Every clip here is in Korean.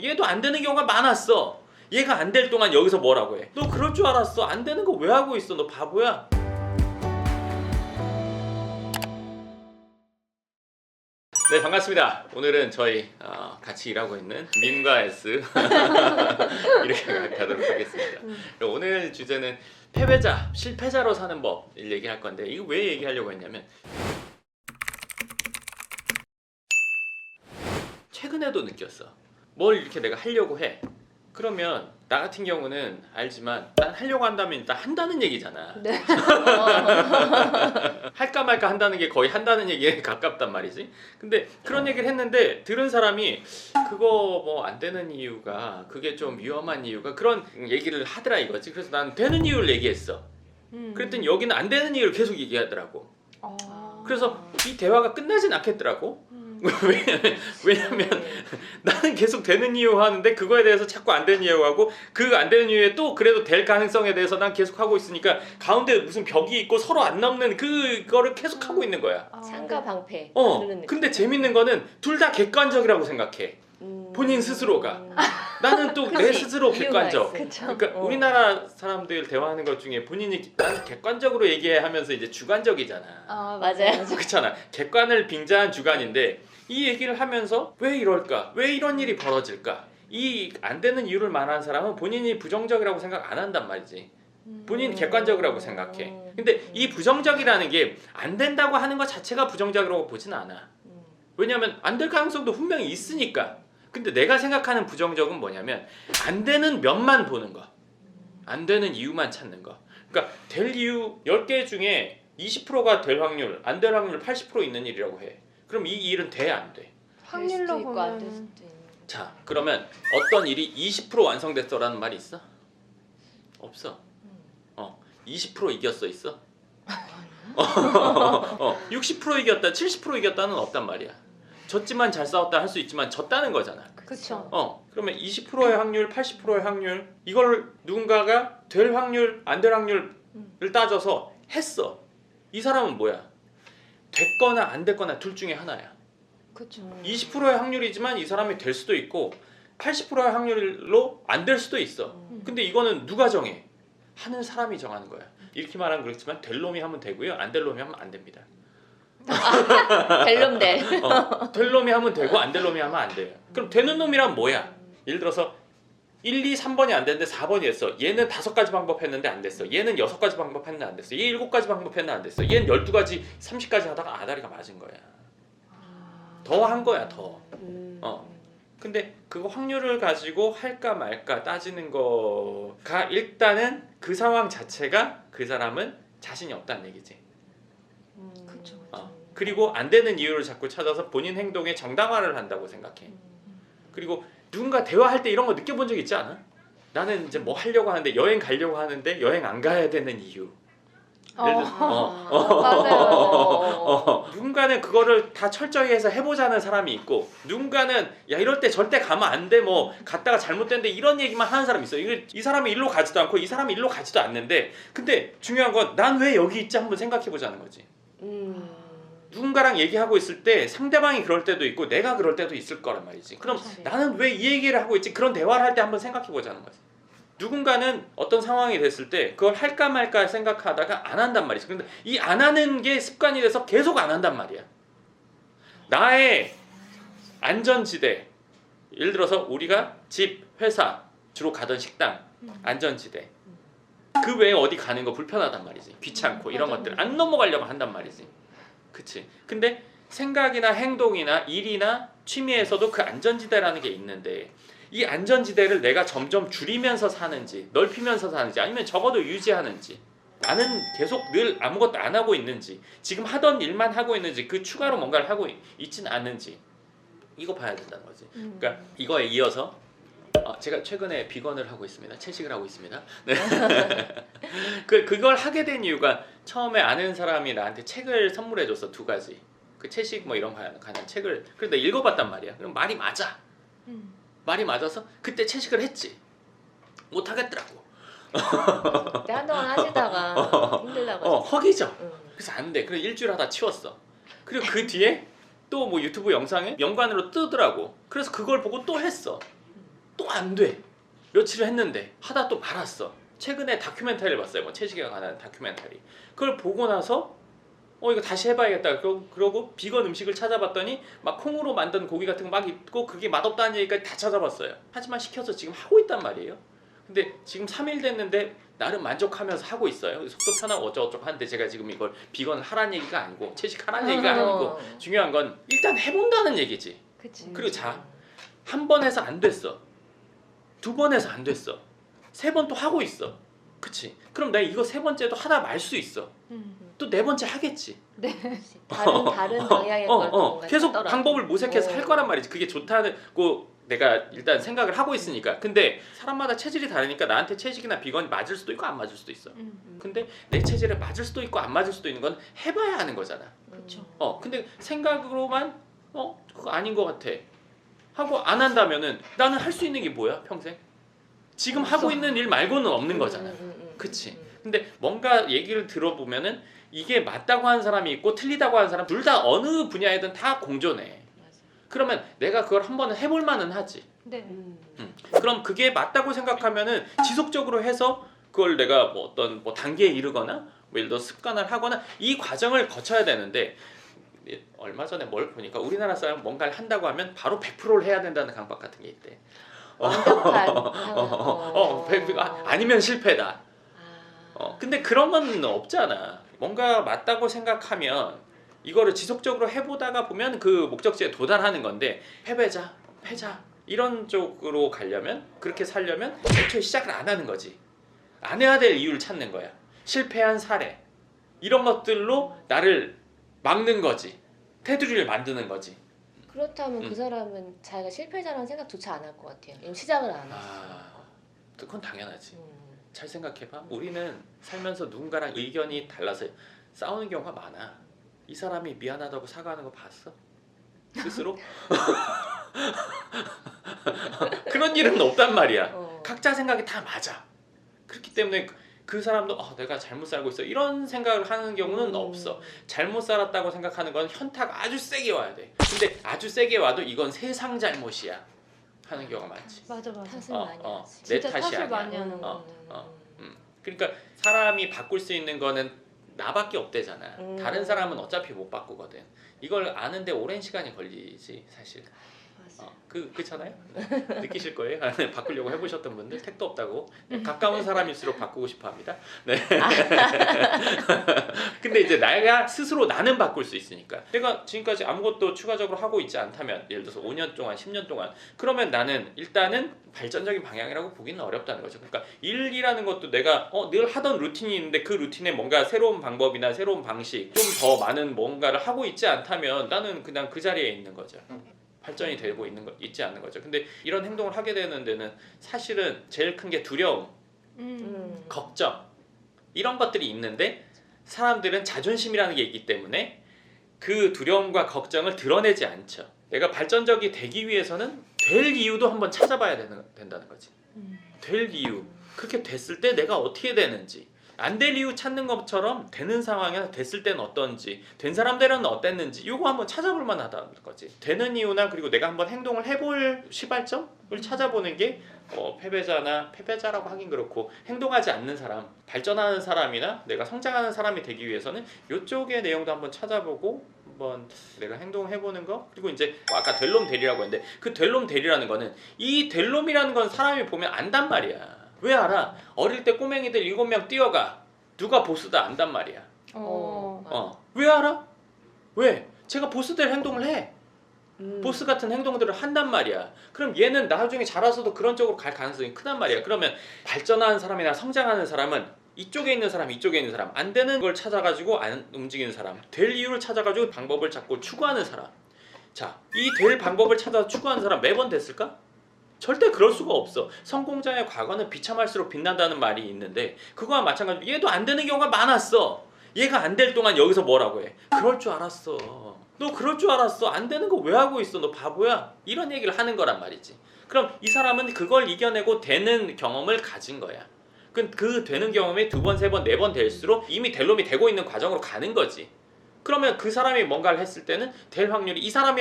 얘도 안 되는 경우가 많았어. 얘가 안 될 동안 여기서 뭐라고 해? 너 그럴 줄 알았어. 안 되는 거 왜 하고 있어? 너 바보야? 네, 반갑습니다. 오늘은 저희 같이 일하고 있는 민과 S 이렇게 가도록 하겠습니다. 오늘 주제는 패배자, 실패자로 사는 법을 얘기할 건데, 이거 왜 얘기하려고 했냐면 최근에도 느꼈어. 뭘 이렇게 내가 하려고 해. 그러면 나 같은 경우는 알지만 난 하려고 한다면 일단 한다는 얘기잖아. 네. 할까 말까 한다는 게 거의 한다는 얘기에 가깝단 말이지. 근데 그런 얘기를 했는데 들은 사람이 그거 뭐 안 되는 이유가, 그게 좀 위험한 이유가, 그런 얘기를 하더라 이거지. 그래서 난 되는 이유를 얘기했어. 그랬더니 여기는 안 되는 이유를 계속 얘기하더라고. 그래서 이 대화가 끝나진 않겠더라고. 왜냐면 나는 계속 되는 이유 하는데 그거에 대해서 자꾸 안 되는 이유 하고, 그 안 되는 이유에 또 그래도 될 가능성에 대해서 난 계속 하고 있으니까 가운데 무슨 벽이 있고 서로 안 넘는 그거를 계속 하고 있는 거야. 창가 방패. 근데 재밌는 거는 둘 다 객관적이라고 생각해. 본인 스스로가. 나는 또 내 스스로 객관적. 그러니까 우리나라 사람들 대화하는 것 중에 본인이 나는 객관적으로 얘기해 하면서 이제 주관적이잖아. 맞아요. 그렇잖아. 객관을 빙자한 주관인데, 이 얘기를 하면서 왜 이럴까? 왜 이런 일이 벌어질까? 이 안 되는 이유를 말하는 사람은 본인이 부정적이라고 생각 안 한단 말이지. 본인 객관적이라고 생각해. 근데 이 부정적이라는 게 안 된다고 하는 것 자체가 부정적이라고 보진 않아. 왜냐면 안 될 가능성도 분명히 있으니까. 근데 내가 생각하는 부정적은 뭐냐면 안 되는 면만 보는 거. 안 되는 이유만 찾는 거. 그러니까 될 이유 10개 중에 20%가 될 확률, 안 될 확률 80% 있는 일이라고 해. 그럼 이 일은 돼, 안 돼? 확률로 보면 안 될 수도 있는. 자, 그러면 어떤 일이 20% 완성됐어라는 말이 있어? 없어. 20% 이겼어 있어? 60% 이겼다, 70% 이겼다는 없단 말이야. 졌지만 잘 싸웠다 할 수 있지만 졌다는 거잖아. 그렇죠. 그러면 20%의 확률, 80%의 확률, 이걸 누군가가 될 확률, 안 될 확률을 따져서 했어. 이 사람은 뭐야? 됐거나 안 됐거나 둘 중에 하나야. 그렇죠. 20%의 확률이지만 이 사람이 될 수도 있고 80%의 확률로 안 될 수도 있어. 근데 이거는 누가 정해? 하는 사람이 정하는 거야. 이렇게 말하면 그렇지만 될 놈이 하면 되고요, 안 될 놈이 하면 안 됩니다. 될 놈 돼. 될 놈이 하면 되고 안 될 놈이 하면 안 돼요. 그럼 되는 놈이란 뭐야? 예를 들어서 1, 2, 3번이 안 됐는데 4번이 됐어. 얘는 5가지 방법 했는데 안 됐어. 얘는 6가지 방법 했는데 안 됐어. 얘 7가지 방법 했는데 안 됐어. 얘는 12가지, 30가지 하다가 아다리가 맞은 거야. 더 한 거야, 더. 근데 그거 확률을 가지고 할까 말까 따지는 거가 일단은 그 상황 자체가 그 사람은 자신이 없다는 얘기지. 그렇죠. 그리고 안 되는 이유를 자꾸 찾아서 본인 행동에 정당화를 한다고 생각해. 그리고 누군가 대화할 때 이런 거 느껴본 적 있지 않아? 나는 이제 뭐 하려고 하는데, 여행 가려고 하는데 여행 안 가야 되는 이유. 맞아요. 누군가는 그거를 다 철저히 해서 해보자는 사람이 있고, 누군가는 야 이럴 때 절대 가면 안 돼, 뭐 갔다가 잘못됐는데 이런 얘기만 하는 사람이 있어. 이 사람이 일로 가지도 않고 이 사람이 일로 가지도 않는데, 근데 중요한 건 난 왜 여기 있지 한번 생각해 보자는 거지. 누군가랑 얘기하고 있을 때 상대방이 그럴 때도 있고 내가 그럴 때도 있을 거란 말이지. 그럼 그렇지. 나는 왜 이 얘기를 하고 있지? 그런 대화를 할 때 한번 생각해 보자는 거지. 누군가는 어떤 상황이 됐을 때 그걸 할까 말까 생각하다가 안 한단 말이지. 근데 이 안 하는 게 습관이 돼서 계속 안 한단 말이야. 나의 안전지대, 예를 들어서 우리가 집, 회사, 주로 가던 식당, 안전지대, 그 외에 어디 가는 거 불편하단 말이지. 귀찮고 이런 것들 안 넘어가려고 한단 말이지. 그치? 근데 생각이나 행동이나 일이나 취미에서도 그 안전지대라는 게 있는데, 이 안전지대를 내가 점점 줄이면서 사는지, 넓히면서 사는지, 아니면 적어도 유지하는지, 나는 계속 늘 아무것도 안 하고 있는지, 지금 하던 일만 하고 있는지, 그 추가로 뭔가를 하고 있진 않는지, 이거 봐야 된다는 거지. 그러니까 이거에 이어서 제가 최근에 비건을 하고 있습니다. 채식을 하고 있습니다. 네. 그걸 하게 된 이유가, 처음에 아는 사람이 나한테 책을 선물해줬어. 2가지. 그 채식 뭐 이런 거 관한 책을. 그래서 내가 읽어봤단 말이야. 그럼 말이 맞아. 말이 맞아서 그때 채식을 했지. 못 하겠더라고. 그때 한동안 하시다가 힘들다고. 허기져. 그래서 안 돼. 그래서 일주일 하다 치웠어. 그리고 그 뒤에 또 뭐 유튜브 영상에 연관으로 뜨더라고. 그래서 그걸 보고 또 했어. 또 안 돼. 며칠을 했는데 하다 또 말았어. 최근에 다큐멘터리를 봤어요. 뭐 채식에 관한 다큐멘터리. 그걸 보고 나서 이거 다시 해봐야겠다. 그러고 비건 음식을 찾아봤더니 막 콩으로 만든 고기 같은 거 막 있고 그게 맛없다는 얘기까지 다 찾아봤어요. 하지만 시켜서 지금 하고 있단 말이에요. 근데 지금 3일 됐는데 나름 만족하면서 하고 있어요. 속도 편하고 어쩌고저쩌고 하는데 제가 지금 이걸 비건을 하라는 얘기가 아니고 채식하라는 얘기가 아니고 중요한 건 일단 해본다는 얘기지. 그치. 그리고 한 번 해서 안 됐어. 2번 해서 안 됐어. 3번 또 하고 있어. 그치? 그럼 내가 이거 3번째도 하다 말 수 있어. 또 4번째 하겠지. 그치. 다른 방향의 걸 뭔가 계속 찾더라도. 방법을 모색해서 할 거란 말이지. 그게 좋다고 내가 일단 생각을 하고 있으니까. 근데 사람마다 체질이 다르니까 나한테 채식이나 비건이 맞을 수도 있고 안 맞을 수도 있어. 근데 내 체질에 맞을 수도 있고 안 맞을 수도 있는 건 해봐야 하는 거잖아. 그쵸. 근데 생각으로만 그거 아닌 것 같아 하고 안 한다면은 나는 할 수 있는 게 뭐야 평생? 지금 하고 있는 일 말고는 없는 거잖아. 그치? 근데 뭔가 얘기를 들어보면은 이게 맞다고 하는 사람이 있고 틀리다고 하는 사람 둘 다 어느 분야에든 다 공존해. 그러면 내가 그걸 한번 해볼 만은 하지. 네. 그럼 그게 맞다고 생각하면은 지속적으로 해서 그걸 내가 뭐 어떤 단계에 이르거나 뭐 예를 들어 습관을 하거나 이 과정을 거쳐야 되는데 얼마 전에 뭘 보니까 우리나라 사람 뭔가를 한다고 하면 바로 100%를 해야 된다는 강박 같은 게 있대. 완벽한 아니면 실패다. 근데 그런 건 없잖아. 뭔가 맞다고 생각하면 이거를 지속적으로 해보다가 보면 그 목적지에 도달하는 건데 패배자 이런 쪽으로 가려면 그렇게 살려면 애초에 시작을 안 하는 거지. 안 해야 될 이유를 찾는 거야. 실패한 사례 이런 것들로 나를 막는 거지. 테두리를 만드는 거지. 그렇다면 그 사람은 자기가 실패자라는 생각조차 안 할 것 같아요. 왜냐면 시작을 안 했어. 그건 당연하지. 잘 생각해봐. 우리는 살면서 누군가랑 의견이 달라서 싸우는 경우가 많아. 이 사람이 미안하다고 사과하는 거 봤어? 스스로? 그런 일은 없단 말이야. 각자 생각이 다 맞아. 그렇기 때문에 그 사람도 내가 잘못 살고 있어 이런 생각을 하는 경우는 없어. 잘못 살았다고 생각하는 건 현타가 아주 세게 와야 돼. 근데 아주 세게 와도 이건 세상 잘못이야 하는 경우가 많지. 맞아. 탓을 많이 하지. 내 진짜 탓이 탓을 아니야. 많이 하는 거. 그러니까 사람이 바꿀 수 있는 거는 나밖에 없대잖아. 다른 사람은 어차피 못 바꾸거든. 이걸 아는데 오랜 시간이 걸리지 사실. 그렇잖아요. 느끼실 거예요. 바꾸려고 해보셨던 분들 택도 없다고. 가까운 사람일수록 바꾸고 싶어합니다. 네. 근데 이제 내가 스스로 나는 바꿀 수 있으니까. 내가 지금까지 아무것도 추가적으로 하고 있지 않다면 예를 들어서 5년 동안 10년 동안 그러면 나는 일단은 발전적인 방향이라고 보기는 어렵다는 거죠. 그러니까 일이라는 것도 내가 늘 하던 루틴이 있는데 그 루틴에 뭔가 새로운 방법이나 새로운 방식 좀 더 많은 뭔가를 하고 있지 않다면 나는 그냥 그 자리에 있는 거죠. 발전이 되고 있지 않는 거죠. 근데 이런 행동을 하게 되는 데는 사실은 제일 큰 게 두려움, 걱정 이런 것들이 있는데 사람들은 자존심이라는 게 있기 때문에 그 두려움과 걱정을 드러내지 않죠. 내가 발전적이 되기 위해서는 될 이유도 한번 찾아봐야 된다는 거지. 될 이유. 그렇게 됐을 때 내가 어떻게 되는지. 안 될 이유 찾는 것처럼 되는 상황에서 됐을 때는 어떤지, 된 사람들은 어땠는지 이거 한번 찾아볼 만하다는 거지. 되는 이유나 그리고 내가 한번 행동을 해볼 시발점을 찾아보는 게 패배자라고 하긴 그렇고 행동하지 않는 사람, 발전하는 사람이나 내가 성장하는 사람이 되기 위해서는 이쪽의 내용도 한번 찾아보고 한번 내가 행동해보는 거. 그리고 이제 아까 될놈 대리라고 했는데 그 될놈 대리라는 거는 이 될놈이라는 건 사람이 보면 안단 말이야. 왜 알아? 어릴 때 꼬맹이들 7명 뛰어가. 누가 보스다 안단 말이야. 왜 알아? 왜? 제가 보스들 행동을 해. 보스 같은 행동들을 한단 말이야. 그럼 얘는 나중에 자라서도 그런 쪽으로 갈 가능성이 크단 말이야. 그러면 발전하는 사람이나 성장하는 사람은 이쪽에 있는 사람, 이쪽에 있는 사람, 안 되는 걸 찾아가지고 안 움직이는 사람, 될 이유를 찾아가지고 방법을 찾고 추구하는 사람. 자, 이 될 방법을 찾아 추구하는 사람 매번 됐을까? 절대 그럴 수가 없어. 성공자의 과거는 비참할수록 빛난다는 말이 있는데 그거와 마찬가지로 얘도 안 되는 경우가 많았어. 얘가 안 될 동안 여기서 뭐라고 해? 그럴 줄 알았어. 너 그럴 줄 알았어. 안 되는 거 왜 하고 있어? 너 바보야? 이런 얘기를 하는 거란 말이지. 그럼 이 사람은 그걸 이겨내고 되는 경험을 가진 거야. 그 되는 경험이 2번, 3번, 4번 될수록 이미 될 놈이 되고 있는 과정으로 가는 거지. 그러면 그 사람이 뭔가를 했을 때는 될 확률이 이 사람이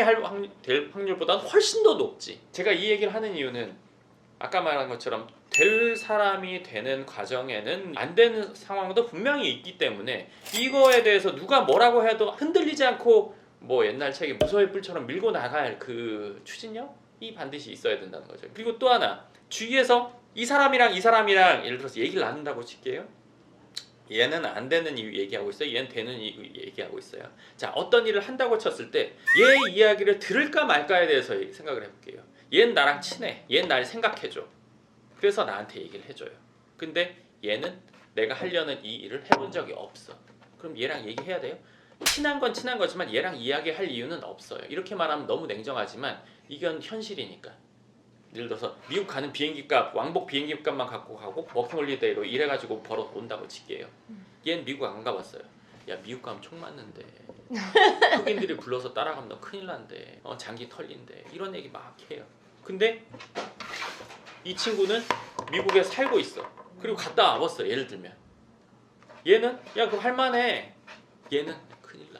될 확률보다는 훨씬 더 높지. 제가 이 얘기를 하는 이유는 아까 말한 것처럼 될 사람이 되는 과정에는 안 되는 상황도 분명히 있기 때문에 이거에 대해서 누가 뭐라고 해도 흔들리지 않고 뭐 옛날 책에 무서의 뿔처럼 밀고 나갈 그 추진력이 반드시 있어야 된다는 거죠. 그리고 또 하나 주위에서 이 사람이랑 예를 들어서 얘기를 나눈다고 칠게요. 얘는 안 되는 이유 얘기하고 있어요. 얘는 되는 이유 얘기하고 있어요. 자, 어떤 일을 한다고 쳤을 때 얘 이야기를 들을까 말까에 대해서 생각을 해볼게요. 얘는 나랑 친해. 얘는 날 생각해줘. 그래서 나한테 얘기를 해줘요. 근데 얘는 내가 하려는 이 일을 해본 적이 없어. 그럼 얘랑 얘기해야 돼요? 친한 건 친한 거지만 얘랑 이야기할 이유는 없어요. 이렇게 말하면 너무 냉정하지만 이건 현실이니까. 예를 들어서 미국 가는 비행기값, 왕복 비행기값만 갖고 가고 워킹홀리데이로 일해가지고 벌어 온다고 칠게요. 얘는 미국 안 가봤어요. 야, 미국 가면 총 맞는데 흑인들이 불러서 따라가면 너 큰일 난대. 장기 털린대. 이런 얘기 막 해요. 근데 이 친구는 미국에 살고 있어. 그리고 갔다 와봤어. 예를 들면 얘는 야 그거 할만해. 얘는 큰일 나.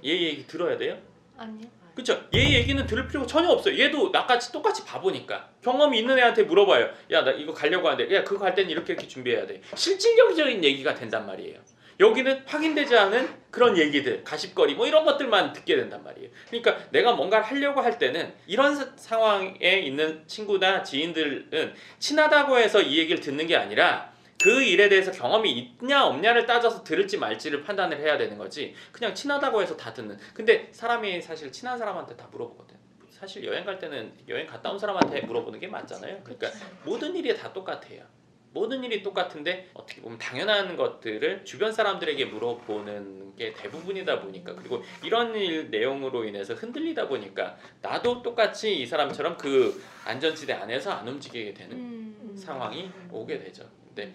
얘 얘기 들어야 돼요? 아니요. 그쵸? 얘 얘기는 들을 필요가 전혀 없어요. 얘도 나같이 똑같이 바보니까. 경험이 있는 애한테 물어봐요. 야, 나 이거 가려고 하는데 야, 그거 갈 때는 이렇게 준비해야 돼. 실질적인 얘기가 된단 말이에요. 여기는 확인되지 않은 그런 얘기들, 가십거리 뭐 이런 것들만 듣게 된단 말이에요. 그러니까 내가 뭔가를 하려고 할 때는 이런 상황에 있는 친구나 지인들은 친하다고 해서 이 얘기를 듣는 게 아니라 그 일에 대해서 경험이 있냐 없냐를 따져서 들을지 말지를 판단을 해야 되는 거지. 그냥 친하다고 해서 다 듣는. 근데 사람이 사실 친한 사람한테 다 물어보거든. 사실 여행 갈 때는 여행 갔다 온 사람한테 물어보는 게 맞잖아요. 그러니까 모든 일이 다 똑같아요. 모든 일이 똑같은데 어떻게 보면 당연한 것들을 주변 사람들에게 물어보는 게 대부분이다 보니까, 그리고 이런 일 내용으로 인해서 흔들리다 보니까 나도 똑같이 이 사람처럼 그 안전지대 안에서 안 움직이게 되는 상황이 오게 되죠. 근데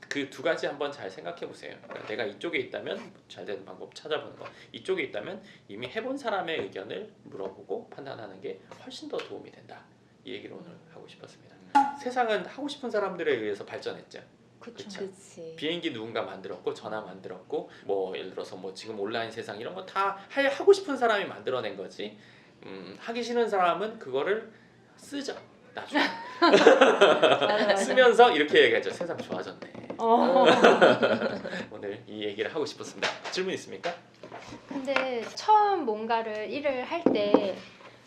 그 두 가지 한번 잘 생각해 보세요. 그러니까 내가 이쪽에 있다면 잘 되는 방법 찾아보는 거, 이쪽에 있다면 이미 해본 사람의 의견을 물어보고 판단하는 게 훨씬 더 도움이 된다. 이 얘기를 오늘 하고 싶었습니다. 세상은 하고 싶은 사람들에 의해서 발전했죠. 그쵸. 그치. 비행기 누군가 만들었고 전화 만들었고 뭐 예를 들어서 뭐 지금 온라인 세상 이런 거 다 하고 싶은 사람이 만들어낸 거지. 하기 싫은 사람은 그거를 쓰죠. 나중에 맞아. 쓰면서 이렇게 얘기하죠. 세상 좋아졌네. 어. 오늘 이 얘기를 하고 싶었습니다. 질문 있습니까? 근데 처음 뭔가를 일을 할 때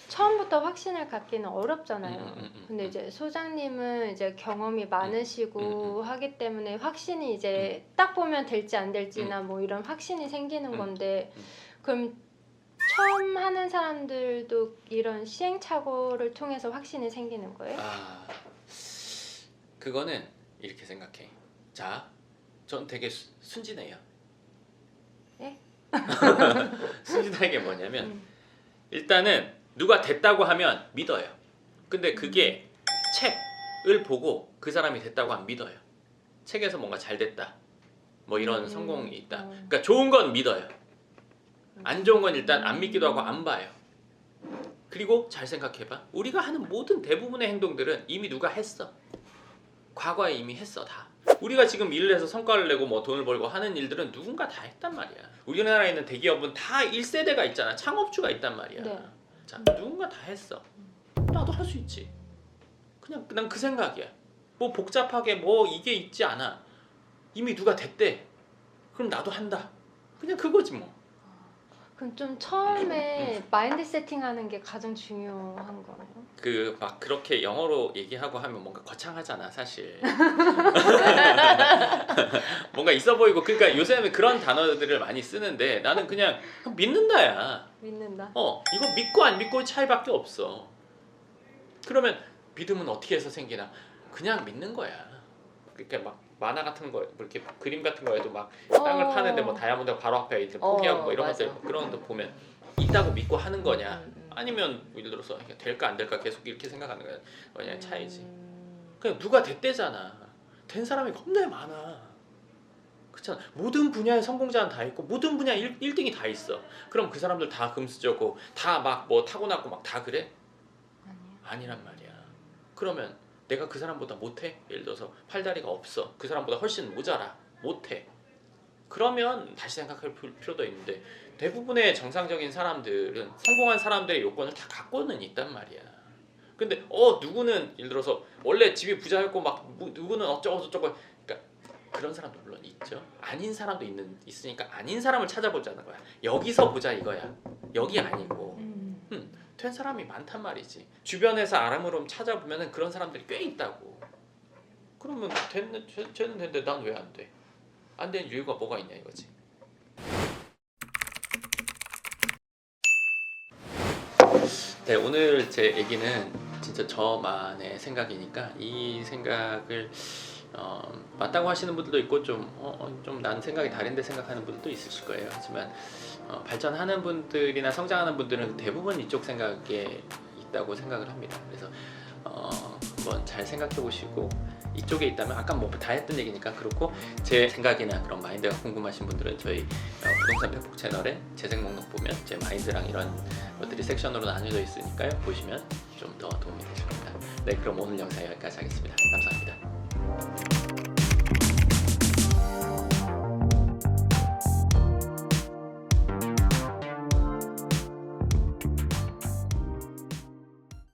처음부터 확신을 갖기는 어렵잖아요. 근데 이제 소장님은 이제 경험이 많으시고 하기 때문에 확신이 이제 딱 보면 될지 안 될지나 뭐 이런 확신이 생기는 건데, 그럼 처음 하는 사람들도 이런 시행착오를 통해서 확신이 생기는 거예요? 그거는 이렇게 생각해. 자, 전 되게 순진해요. 예? 순진한 게 뭐냐면 일단은 누가 됐다고 하면 믿어요. 근데 그게 책을 보고 그 사람이 됐다고 하면 믿어요. 책에서 뭔가 잘 됐다, 뭐 이런 성공이 있다. 그러니까 좋은 건 믿어요. 안 좋은 건 일단 안 믿기도 하고 안 봐요. 그리고 잘 생각해봐. 우리가 하는 모든 대부분의 행동들은 이미 누가 했어. 과거에 이미 했어 다. 우리가 지금 일을 해서 성과를 내고 뭐 돈을 벌고 하는 일들은 누군가 다 했단 말이야. 우리나라에 있는 대기업은 다 1세대가 있잖아. 창업주가 있단 말이야. 네. 자, 누군가 다 했어. 나도 할 수 있지. 그냥 난 그 생각이야. 뭐 복잡하게 뭐 이게 있지 않아. 이미 누가 됐대. 그럼 나도 한다. 그냥 그거지 뭐. 그럼 좀 처음에 마인드 세팅하는 게 가장 중요한 거예요? 그 막 그렇게 영어로 얘기하고 하면 뭔가 거창하잖아 사실. 뭔가 있어 보이고. 그러니까 요새는 그런 단어들을 많이 쓰는데 나는 그냥 믿는다야. 믿는다. 이거 믿고 안 믿고의 차이밖에 없어. 그러면 믿음은 어떻게 해서 생기나? 그냥 믿는 거야. 그러니까 막 만화 같은 거, 뭐 이렇게 그림 같은 거에도 막 땅을 파는데 뭐 다이아몬드가 바로 앞에 있는데 포기하고 뭐 이런 맞아. 것들, 그런 것도 보면 있다고 믿고 하는 거냐, 아니면 예를 들어서 될까 안 될까 계속 이렇게 생각하는 거냐 차이지. 그냥 누가 됐대잖아. 된 사람이 겁나 많아. 그렇잖아. 모든 분야의 성공자는 다 있고 모든 분야 1등이 다 있어. 그럼 그 사람들 다 금수저고 다 막 뭐 타고났고 막 다 그래? 아니란 말이야. 그러면 내가 그 사람보다 못해? 예를 들어서 팔다리가 없어. 그 사람보다 훨씬 모자라. 못해. 그러면 다시 생각할 필요도 있는데, 대부분의 정상적인 사람들은 성공한 사람들의 요건을 다 갖고는 있단 말이야. 근데 누구는 예를 들어서 원래 집이 부자였고 막 누구는 어쩌고 저쩌고 그러니까 그런 사람도 물론 있죠. 아닌 사람도 있으니까 아닌 사람을 찾아보자는 거야. 여기서 보자 이거야. 여기 아니고 된 사람이 많단 말이지. 주변에서 아무름 찾아보면은 그런 사람들이 꽤 있다고. 그러면 쟤는 됐는데 난 왜 안 돼? 안 되는 이유가 뭐가 있냐 이거지. 네, 오늘 제 얘기는 진짜 저만의 생각이니까 이 생각을 맞다고 하시는 분들도 있고 좀 난 생각이 다른데 생각하는 분들도 있으실 거예요. 하지만 발전하는 분들이나 성장하는 분들은 대부분 이쪽 생각에 있다고 생각을 합니다. 그래서 한번 잘 생각해 보시고 이쪽에 있다면 아까 뭐 다 했던 얘기니까 그렇고 제 생각이나 그런 마인드가 궁금하신 분들은 저희 부동산 백폭 채널에 재생 목록 보면 제 마인드랑 이런 것들이 섹션으로 나뉘어져 있으니까요. 보시면 좀 더 도움이 되실 겁니다. 네, 그럼 오늘 영상 여기까지 하겠습니다. 감사합니다.